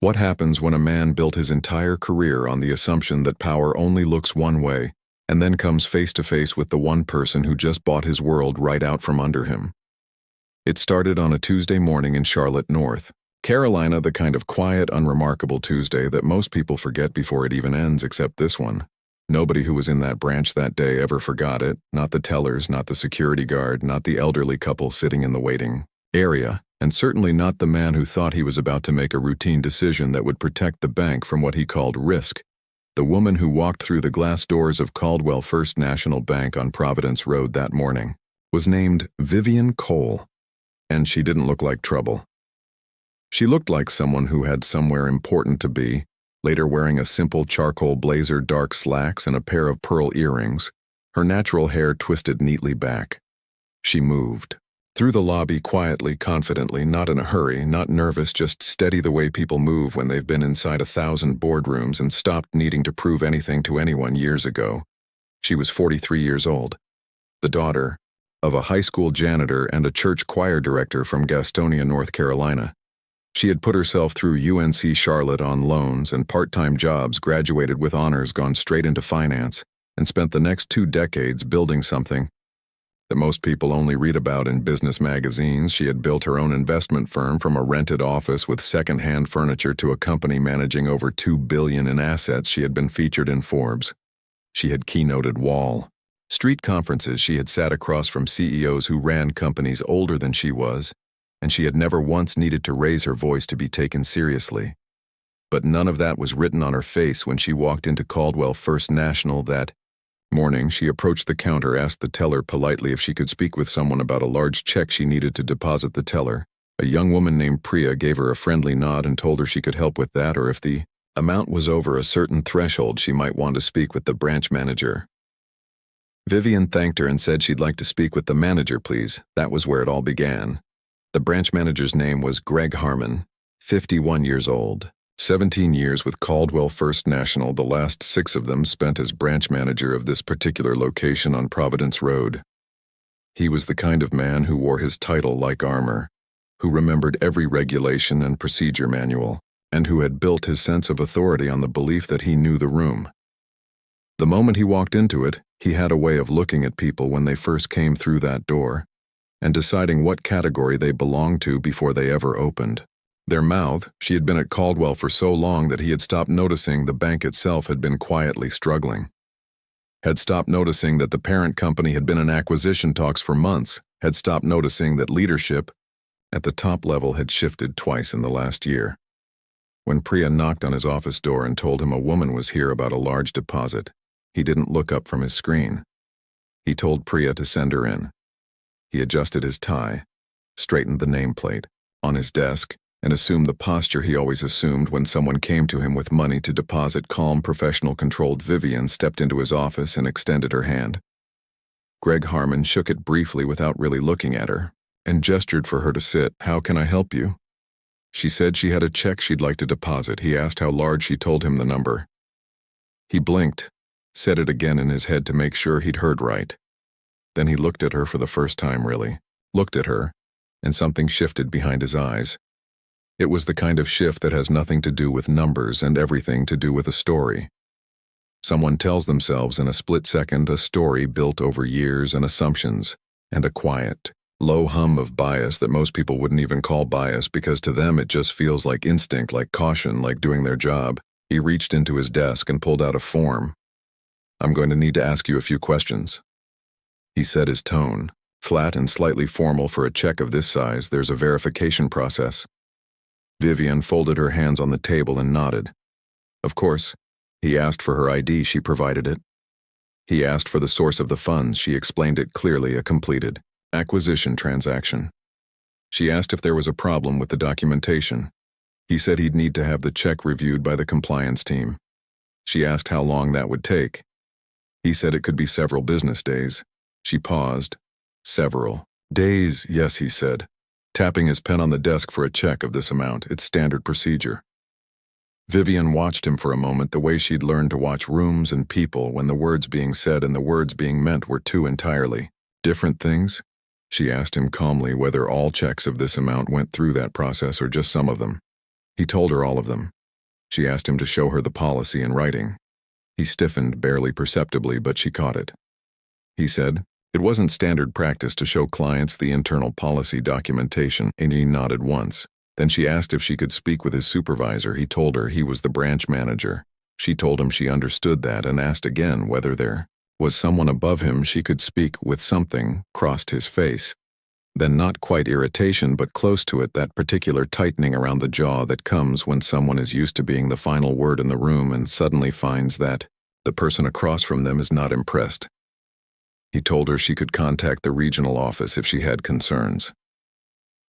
What happens when a man built his entire career on the assumption that power only looks one way, and then comes face to face with the one person who just bought his world right out from under him? It started on a Tuesday morning in Charlotte, North Carolina, the kind of quiet, unremarkable Tuesday that most people forget before it even ends, except this one. Nobody who was in that branch that day ever forgot it, not the tellers, not the security guard, not the elderly couple sitting in the waiting area, and certainly not the man who thought he was about to make a routine decision that would protect the bank from what he called risk. The woman who walked through the glass doors of Caldwell First National Bank on Providence Road that morning was named Vivienne Cole, and she didn't look like trouble. She looked like someone who had somewhere important to be, later wearing a simple charcoal blazer, dark slacks, and a pair of pearl earrings, her natural hair twisted neatly back. She moved through the lobby quietly, confidently, not in a hurry, not nervous, just steady, the way people move when they've been inside 1,000 boardrooms and stopped needing to prove anything to anyone years ago. She was 43 years old, the daughter of a high school janitor and a church choir director from Gastonia, North Carolina. She had put herself through UNC Charlotte on loans and part-time jobs, graduated with honors, gone straight into finance, and spent the next 2 decades building something that most people only read about in business magazines. She had built her own investment firm from a rented office with second-hand furniture to a company managing over $2 billion in assets. She had been featured in Forbes. She had keynoted Wall Street conferences. She had sat across from CEOs who ran companies older than she was, and she had never once needed to raise her voice to be taken seriously. But none of that was written on her face when she walked into Caldwell First National that morning. She approached the counter, asked the teller politely if she could speak with someone about a large check she needed to deposit the teller. A young woman named Priya gave her a friendly nod and told her she could help with that, or if the amount was over a certain threshold, she might want to speak with the branch manager. Vivienne thanked her and said she'd like to speak with the manager, please. That was where it all began. The branch manager's name was Greg Harmon, 51 years old. 17 years with Caldwell First National, the last 6 of them spent as branch manager of this particular location on Providence Road. He was the kind of man who wore his title like armor, who remembered every regulation and procedure manual, and who had built his sense of authority on the belief that he knew the room. The moment he walked into it, he had a way of looking at people when they first came through that door, and deciding what category they belonged to before they ever opened their mouth. She had been at Caldwell for so long that he had stopped noticing the bank itself had been quietly struggling, had stopped noticing that the parent company had been in acquisition talks for months, had stopped noticing that leadership at the top level had shifted twice in the last year. When Priya knocked on his office door and told him a woman was here about a large deposit, he didn't look up from his screen. He told Priya to send her in. He adjusted his tie, straightened the nameplate on his desk, and assumed the posture he always assumed when someone came to him with money to deposit. Calm, professional, controlled. Vivienne stepped into his office and extended her hand. Greg Harmon shook it briefly without really looking at her, and gestured for her to sit. "How can I help you?" She said she had a check she'd like to deposit. He asked how large. She told him the number. He blinked, said it again in his head to make sure he'd heard right. Then he looked at her for the first time, really. Looked at her, and something shifted behind his eyes. It was the kind of shift that has nothing to do with numbers and everything to do with a story. Someone tells themselves in a split second a story built over years and assumptions, and a quiet, low hum of bias that most people wouldn't even call bias because to them it just feels like instinct, like caution, like doing their job. He reached into his desk and pulled out a form. "I'm going to need to ask you a few questions," he said, his tone flat and slightly formal. "For a check of this size, there's a verification process." Vivienne folded her hands on the table and nodded. Of course. He asked for her ID. She provided it. He asked for the source of the funds. She explained it clearly, a completed acquisition transaction. She asked if there was a problem with the documentation. He said he'd need to have the check reviewed by the compliance team. She asked how long that would take. He said it could be several business days. She paused. "Several days, yes," he said, tapping his pen on the desk. "For a check of this amount, it's standard procedure." Vivienne watched him for a moment, the way she'd learned to watch rooms and people when the words being said and the words being meant were 2 entirely different things. She asked him calmly whether all checks of this amount went through that process or just some of them. He told her all of them. She asked him to show her the policy in writing. He stiffened barely perceptibly, but she caught it. He said, it wasn't standard practice to show clients the internal policy documentation, and he nodded once. Then she asked if she could speak with his supervisor. He told her he was the branch manager. She told him she understood that and asked again whether there was someone above him she could speak with. Something crossed his face. Then not quite irritation, but close to it, that particular tightening around the jaw that comes when someone is used to being the final word in the room and suddenly finds that the person across from them is not impressed. He told her she could contact the regional office if she had concerns.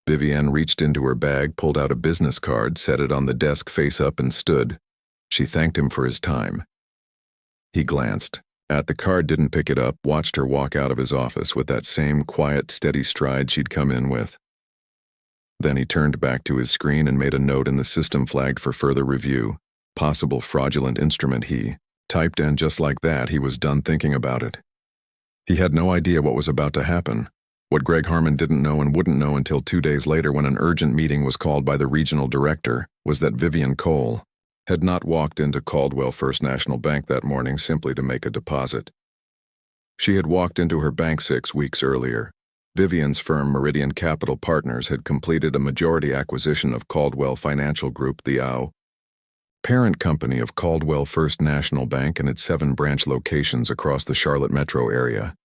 Vivienne reached into her bag, pulled out a business card, set it on the desk face up, and stood. She thanked him for his time. He glanced at the card, didn't pick it up, watched her walk out of his office with that same quiet, steady stride she'd come in with. Then he turned back to his screen and made a note in the system flagged for further review. Possible fraudulent instrument, he typed, and just like that, he was done thinking about it. He had no idea what was about to happen. What Greg Harmon didn't know and wouldn't know until 2 days later, when an urgent meeting was called by the regional director, was that Vivienne Cole had not walked into Caldwell First National Bank that morning simply to make a deposit. She had walked into her bank 6 weeks earlier. Vivienne's firm, Meridian Capital Partners, had completed a majority acquisition of Caldwell Financial Group, the parent company of Caldwell First National Bank, and its 7 branch locations across the Charlotte metro area.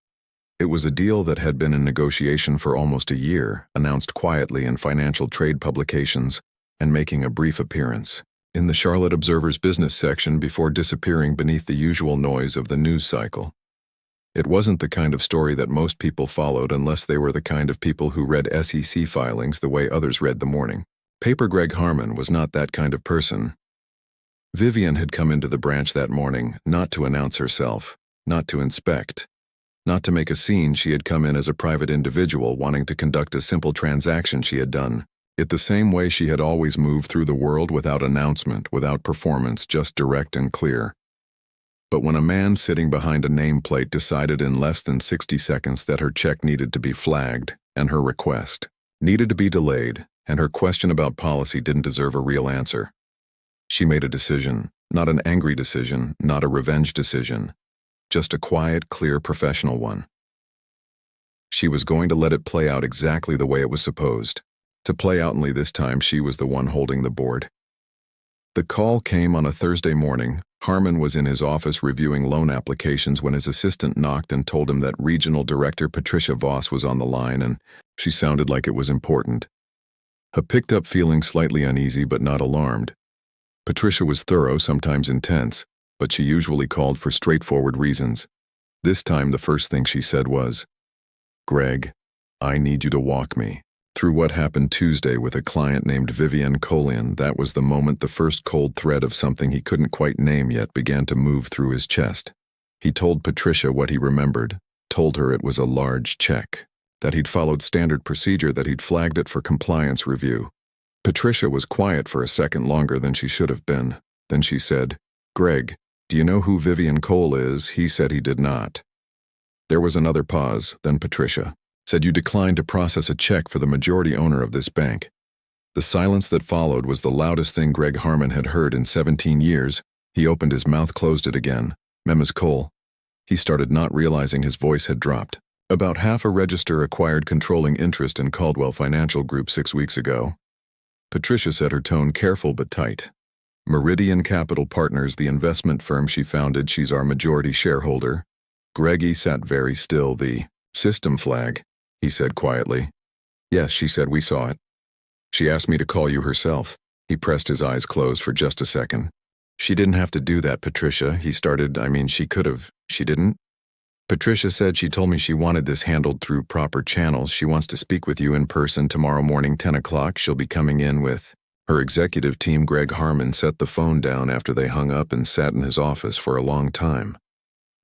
It was a deal that had been in negotiation for almost a year, announced quietly in financial trade publications, and making a brief appearance in the Charlotte Observer's business section before disappearing beneath the usual noise of the news cycle. It wasn't the kind of story that most people followed unless they were the kind of people who read SEC filings the way others read the morning paper. Greg Harmon was not that kind of person. Vivienne had come into the branch that morning not to announce herself, not to inspect, not to make a scene. She had come in as a private individual wanting to conduct a simple transaction. She had done it the same way she had always moved through the world, without announcement, without performance, just direct and clear. But when a man sitting behind a nameplate decided in less than 60 seconds that her check needed to be flagged, and her request needed to be delayed, and her question about policy didn't deserve a real answer, she made a decision, not an angry decision, not a revenge decision, just a quiet, clear, professional one. She was going to let it play out exactly the way it was supposed to play out, only this time she was the one holding the board. The call came on a Thursday morning. Harmon was in his office reviewing loan applications when his assistant knocked and told him that Regional Director Patricia Voss was on the line, and she sounded like it was important. He picked up feeling slightly uneasy but not alarmed. Patricia was thorough, sometimes intense, but she usually called for straightforward reasons. This time the first thing she said was, "Greg, I need you to walk me through what happened Tuesday with a client named Vivienne Cole." That was the moment the first cold thread of something he couldn't quite name yet began to move through his chest. He told Patricia what he remembered, told her it was a large check, that he'd followed standard procedure, that he'd flagged it for compliance review. Patricia was quiet for a second longer than she should have been. Then she said, "Greg, do you know who Vivienne Cole is?" He said he did not. There was another pause. Then Patricia said, "You declined to process a check for the majority owner of this bank." The silence that followed was the loudest thing Greg Harmon had heard in 17 years. He opened his mouth, closed it again. "Ms. Cole." He started, not realizing his voice had dropped. "About half a register acquired controlling interest in Caldwell Financial Group 6 weeks ago." Patricia said, her tone careful but tight. "Meridian Capital Partners, the investment firm she founded, she's our majority shareholder." Greggy sat very still. "The system flag," he said quietly. "Yes," she said, "we saw it. She asked me to call you herself." He pressed his eyes closed for just a second. "She didn't have to do that, Patricia," he started. "I mean, she could have." "She didn't?" Patricia said, "She told me she wanted this handled through proper channels. She wants to speak with you in person tomorrow morning, 10 o'clock. She'll be coming in with her executive team." Greg Harmon set the phone down after they hung up and sat in his office for a long time.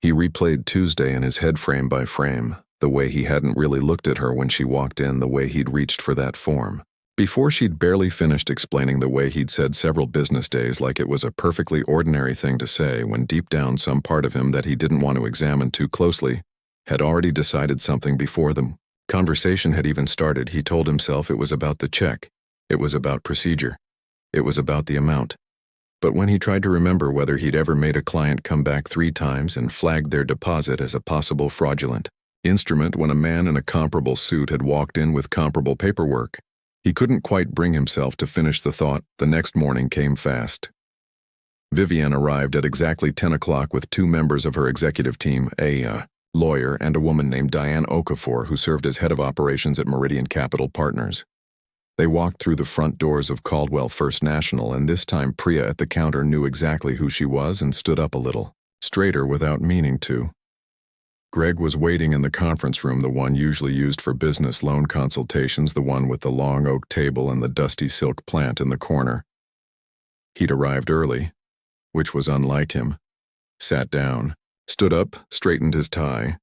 He replayed Tuesday in his head, frame by frame, the way he hadn't really looked at her when she walked in, the way he'd reached for that form before she'd barely finished explaining, the way he'd said several business days like it was a perfectly ordinary thing to say, when deep down some part of him that he didn't want to examine too closely had already decided something before the conversation had even started. He told himself it was about the check. It was about procedure. It was about the amount. But when he tried to remember whether he'd ever made a client come back 3 times and flagged their deposit as a possible fraudulent instrument when a man in a comparable suit had walked in with comparable paperwork, he couldn't quite bring himself to finish the thought. The next morning came fast. Vivienne arrived at exactly 10 o'clock with 2 members of her executive team, a lawyer and a woman named Diane Okafor, who served as head of operations at Meridian Capital Partners. They walked through the front doors of Caldwell First National, and this time Priya at the counter knew exactly who she was and stood up a little straighter without meaning to. Greg was waiting in the conference room, the one usually used for business loan consultations, the one with the long oak table and the dusty silk plant in the corner. He'd arrived early, which was unlike him. Sat down, stood up, straightened his tie,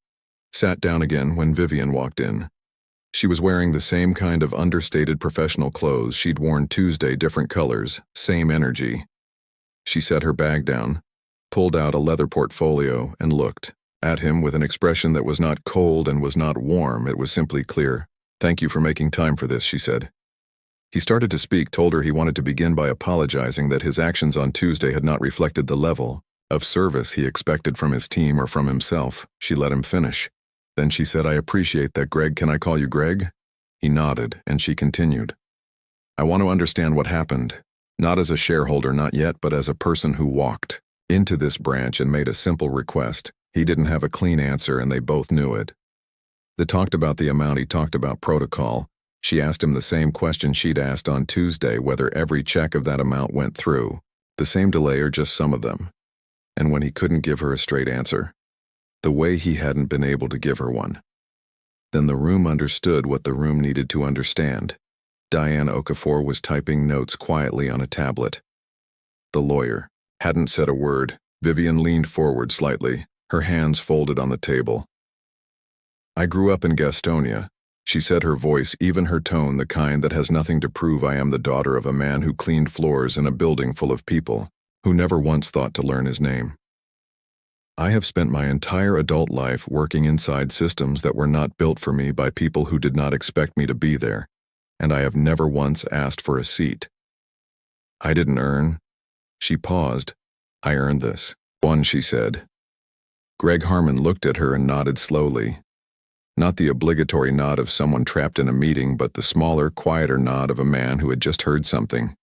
sat down again when Vivienne walked in. She was wearing the same kind of understated professional clothes she'd worn Tuesday, different colors, same energy. She set her bag down, pulled out a leather portfolio, and looked at him with an expression that was not cold and was not warm. It was simply clear. "Thank you for making time for this," she said. He started to speak, told her he wanted to begin by apologizing that his actions on Tuesday had not reflected the level of service he expected from his team or from himself. She let him finish. Then she said, "I appreciate that, Greg. Can I call you Greg?" He nodded, and she continued. "I want to understand what happened, not as a shareholder, not yet, but as a person who walked into this branch and made a simple request." He didn't have a clean answer, and they both knew it. They talked about the amount, he talked about protocol. She asked him the same question she'd asked on Tuesday, whether every check of that amount went through, the same delay or just some of them. And when he couldn't give her a straight answer, the way he hadn't been able to give her one, then the room understood what the room needed to understand. Diane Okafor was typing notes quietly on a tablet. The lawyer hadn't said a word. Vivienne leaned forward slightly, her hands folded on the table. "I grew up in Gastonia," she said, her voice, even her tone, the kind that has nothing to prove. "I am the daughter of a man who cleaned floors in a building full of people, who never once thought to learn his name. I have spent my entire adult life working inside systems that were not built for me by people who did not expect me to be there, and I have never once asked for a seat. I didn't earn." She paused. "I earned this one," she said. Greg Harmon looked at her and nodded slowly. Not the obligatory nod of someone trapped in a meeting, but the smaller, quieter nod of a man who had just heard something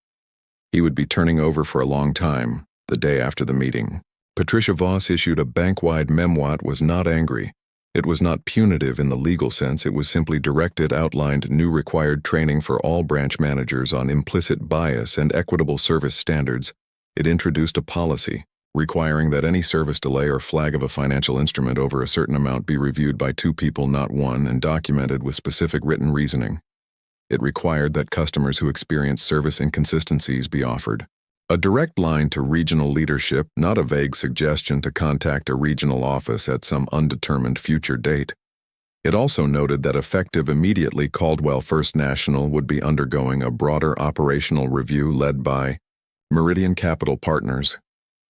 he would be turning over for a long time. The day after the meeting, Patricia Voss issued a bank-wide memoir. It was not angry. It was not punitive in the legal sense. It was simply directed, outlined new required training for all branch managers on implicit bias and equitable service standards. It introduced a policy requiring that any service delay or flag of a financial instrument over a certain amount be reviewed by 2 people, not 1, and documented with specific written reasoning. It required that customers who experienced service inconsistencies be offered a direct line to regional leadership, not a vague suggestion to contact a regional office at some undetermined future date. It also noted that effective immediately, Caldwell First National would be undergoing a broader operational review led by Meridian Capital Partners.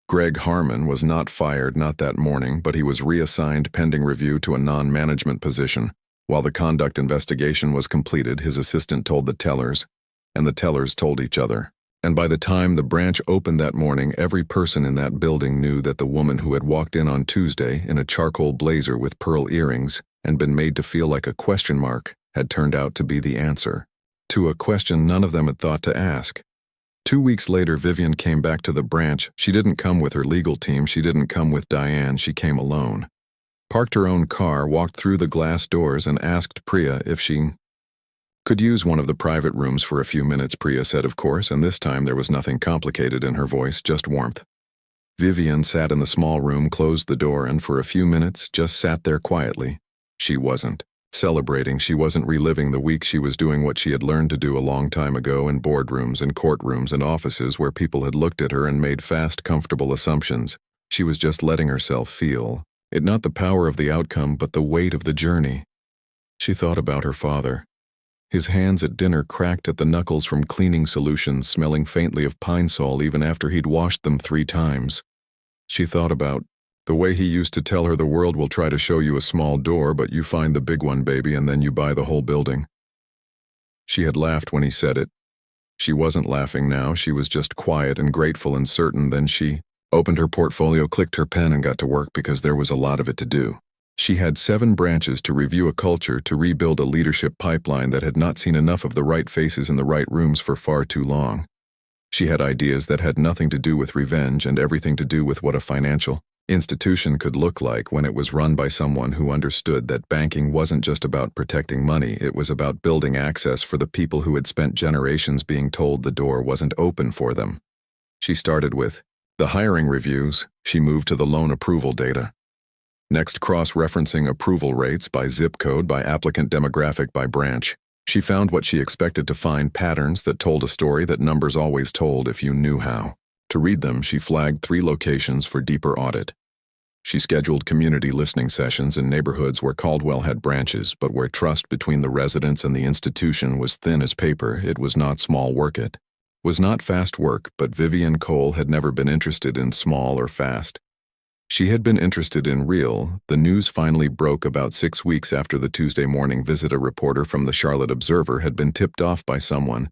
Greg Harmon was not fired, not that morning, but he was reassigned pending review to a non-management position. While the conduct investigation was completed, his assistant told the tellers, and the tellers told each other. And by the time the branch opened that morning, every person in that building knew that the woman who had walked in on Tuesday in a charcoal blazer with pearl earrings and been made to feel like a question mark had turned out to be the answer to a question none of them had thought to ask. 2 weeks later, Vivienne came back to the branch. She didn't come with her legal team. She didn't come with Diane. She came alone. Parked her own car, walked through the glass doors, and asked Priya if she could use one of the private rooms for a few minutes. Priya said, of course, and this time there was nothing complicated in her voice, just warmth. Vivienne sat in the small room, closed the door, and for a few minutes just sat there quietly. She wasn't celebrating. She wasn't reliving the week. She was doing what she had learned to do a long time ago in boardrooms and courtrooms and offices where people had looked at her and made fast, comfortable assumptions. She was just letting herself feel it, not the power of the outcome, but the weight of the journey. She thought about her father. His hands at dinner cracked at the knuckles from cleaning solutions, smelling faintly of pine sol even after he'd washed them 3 times. She thought about the way he used to tell her, the world will try to show you a small door, but you find the big one, baby, and then you buy the whole building. She had laughed when he said it. She wasn't laughing now, she was just quiet and grateful and certain. Then she opened her portfolio, clicked her pen, and got to work because there was a lot of it to do. She had 7 branches to review a culture, to rebuild a leadership pipeline that had not seen enough of the right faces in the right rooms for far too long. She had ideas that had nothing to do with revenge and everything to do with what a financial institution could look like when it was run by someone who understood that banking wasn't just about protecting money, it was about building access for the people who had spent generations being told the door wasn't open for them. She started with the hiring reviews. She moved to the loan approval data. Next, cross-referencing approval rates by zip code, by applicant demographic, by branch. She found what she expected to find: patterns that told a story that numbers always told if you knew how. To read them, she flagged 3 locations for deeper audit. She scheduled community listening sessions in neighborhoods where Caldwell had branches, but where trust between the residents and the institution was thin as paper. It was not small work. It was not fast work, but Vivienne Cole had never been interested in small or fast. She had been interested in real. The news finally broke about 6 weeks after the Tuesday morning visit. A reporter from the Charlotte Observer had been tipped off by someone,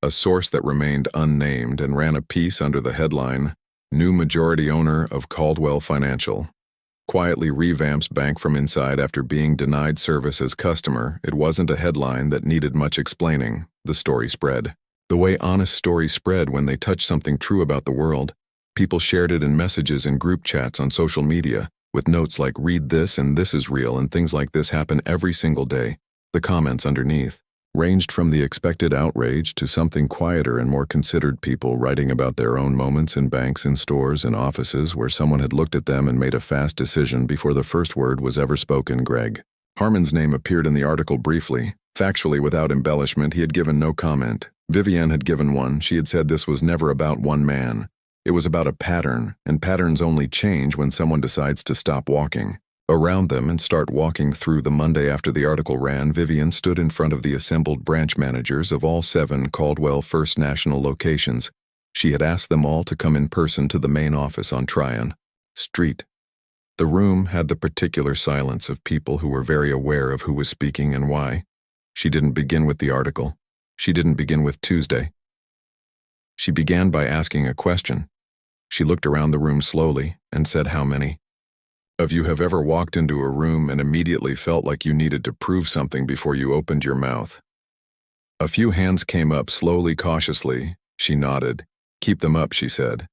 a source that remained unnamed, and ran a piece under the headline, "New majority owner of Caldwell Financial quietly revamps bank from inside after being denied service as customer." It wasn't a headline that needed much explaining. The story spread. The way honest stories spread when they touch something true about the world. People shared it in messages in group chats on social media, with notes like "read this" and "this is real," and things like this happen every single day. The comments underneath ranged from the expected outrage to something quieter and more considered, people writing about their own moments in banks, in stores, and offices where someone had looked at them and made a fast decision before the first word was ever spoken. Greg Harmon's name appeared in the article briefly. Factually, without embellishment, he had given no comment. Vivienne had given one. She had said this was never about one man. It was about a pattern, and patterns only change when someone decides to stop walking around them and start walking through. The Monday after the article ran, Vivienne stood in front of the assembled branch managers of all 7 Caldwell First National locations. She had asked them all to come in person to the main office on Tryon Street. The room had the particular silence of people who were very aware of who was speaking and why. She didn't begin with the article. She didn't begin with Tuesday. She began by asking a question. She looked around the room slowly and said, "How many of you have ever walked into a room and immediately felt like you needed to prove something before you opened your mouth?" A few hands came up slowly, cautiously. She nodded. "Keep them up," she said.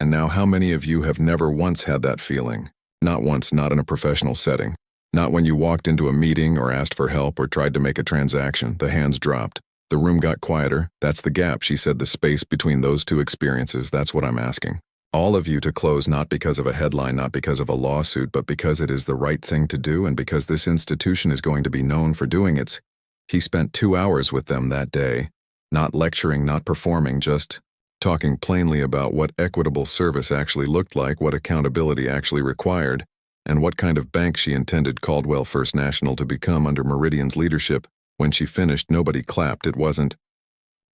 "And now, how many of you have never once had that feeling? Not once, not in a professional setting. Not when you walked into a meeting or asked for help or tried to make a transaction." The hands dropped. The room got quieter. "That's the gap," she said, "the space between those two experiences. That's what I'm asking all of you to close, not because of a headline, not because of a lawsuit, but because it is the right thing to do and because this institution is going to be known for doing it." He spent 2 hours with them that day, not lecturing, not performing, just talking plainly about what equitable service actually looked like, what accountability actually required, and what kind of bank she intended Caldwell First National to become under Meridian's leadership. When she finished, nobody clapped. It wasn't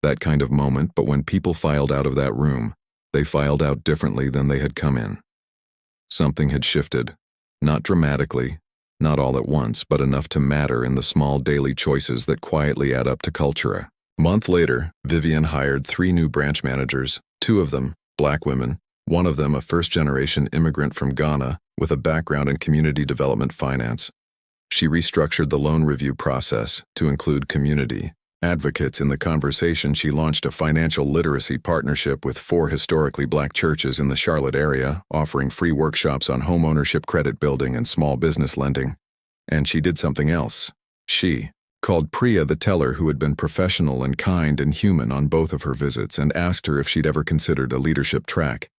that kind of moment, but when people filed out of that room, they filed out differently than they had come in. Something had shifted. Not dramatically, not all at once, but enough to matter in the small daily choices that quietly add up to culture. A month later, Vivienne hired 3 new branch managers, 2 of them black women, one of them a first-generation immigrant from Ghana with a background in community development finance. She restructured the loan review process to include community advocates in the conversation. She launched a financial literacy partnership with 4 historically black churches in the Charlotte area, offering free workshops on homeownership, credit building, and small business lending. And she did something else. She called Priya, the teller, who had been professional and kind and human on both of her visits, and asked her if she'd ever considered a leadership track.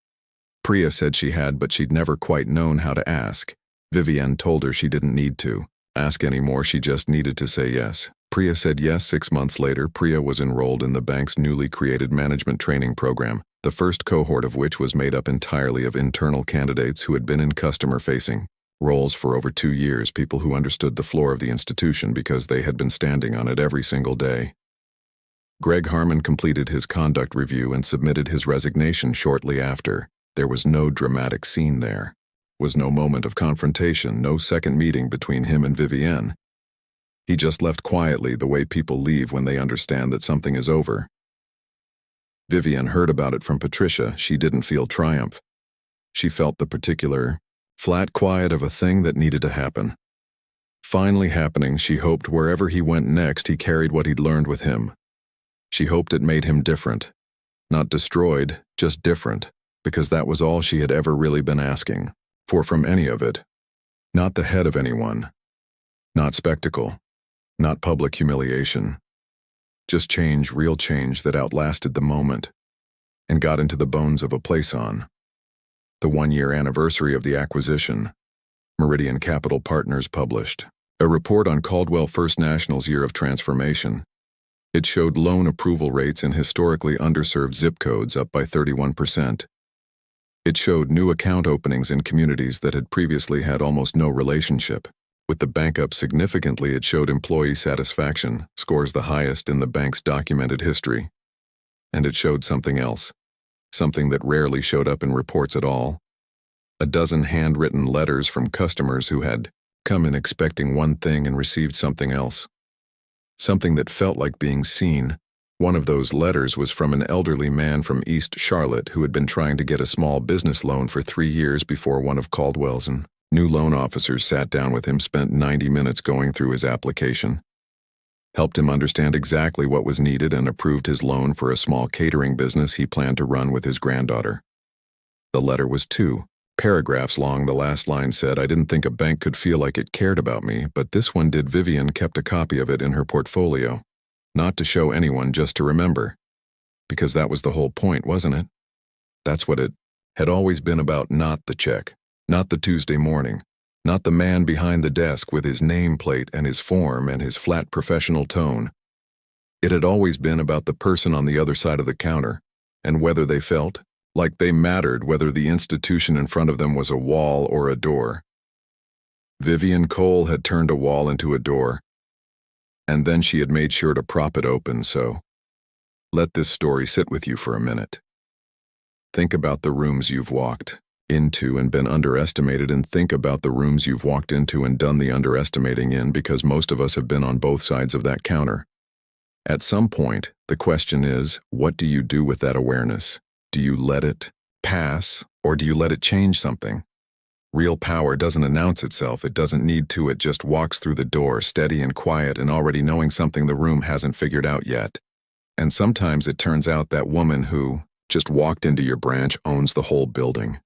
Priya said she had, but she'd never quite known how to ask. Vivienne told her she didn't need to ask anymore, she just needed to say yes. Priya said yes. 6 months later, Priya was enrolled in the bank's newly created management training program, the first cohort of which was made up entirely of internal candidates who had been in customer-facing roles for over 2 years, people who understood the floor of the institution because they had been standing on it every single day. Greg Harmon completed his conduct review and submitted his resignation shortly after. There was no dramatic scene there. Was no moment of confrontation, no second meeting between him and Vivienne. He just left quietly, the way people leave when they understand that something is over. Vivienne heard about it from Patricia. She didn't feel triumph. She felt the particular, flat quiet of a thing that needed to happen. Finally happening, she hoped wherever he went next he carried what he'd learned with him. She hoped it made him different. Not destroyed, just different, because that was all she had ever really been asking for from any of it. Not the head of anyone. Not spectacle. Not public humiliation. Just change, real change that outlasted the moment and got into the bones of a place on. The 1-year anniversary of the acquisition, Meridian Capital Partners published a report on Caldwell First National's year of transformation. It showed loan approval rates in historically underserved zip codes up by 31%. It showed new account openings in communities that had previously had almost no relationship. With the bank up significantly, it showed employee satisfaction, scores the highest in the bank's documented history. And it showed something else, something that rarely showed up in reports at all. A dozen handwritten letters from customers who had come in expecting one thing and received something else. Something that felt like being seen. One of those letters was from an elderly man from East Charlotte who had been trying to get a small business loan for 3 years before one of Caldwell's new loan officers sat down with him, spent 90 minutes going through his application, helped him understand exactly what was needed, and approved his loan for a small catering business he planned to run with his granddaughter. The letter was 2 paragraphs long. The last line said, "I didn't think a bank could feel like it cared about me, but this one did." Vivienne kept a copy of it in her portfolio. Not to show anyone, just to remember. Because that was the whole point, wasn't it? That's what it had always been about. Not the check. Not the Tuesday morning. Not the man behind the desk with his nameplate and his form and his flat professional tone. It had always been about the person on the other side of the counter, and whether they felt like they mattered, whether the institution in front of them was a wall or a door. Vivienne Cole had turned a wall into a door, and then she had made sure to prop it open. So let this story sit with you for a minute. Think about the rooms you've walked into and been underestimated, and think about the rooms you've walked into and done the underestimating in, because most of us have been on both sides of that counter. At some point, the question is, what do you do with that awareness? Do you let it pass, or do you let it change something? Real power doesn't announce itself. It doesn't need to. It just walks through the door, steady and quiet, and already knowing something the room hasn't figured out yet. And sometimes it turns out that woman who just walked into your branch owns the whole building.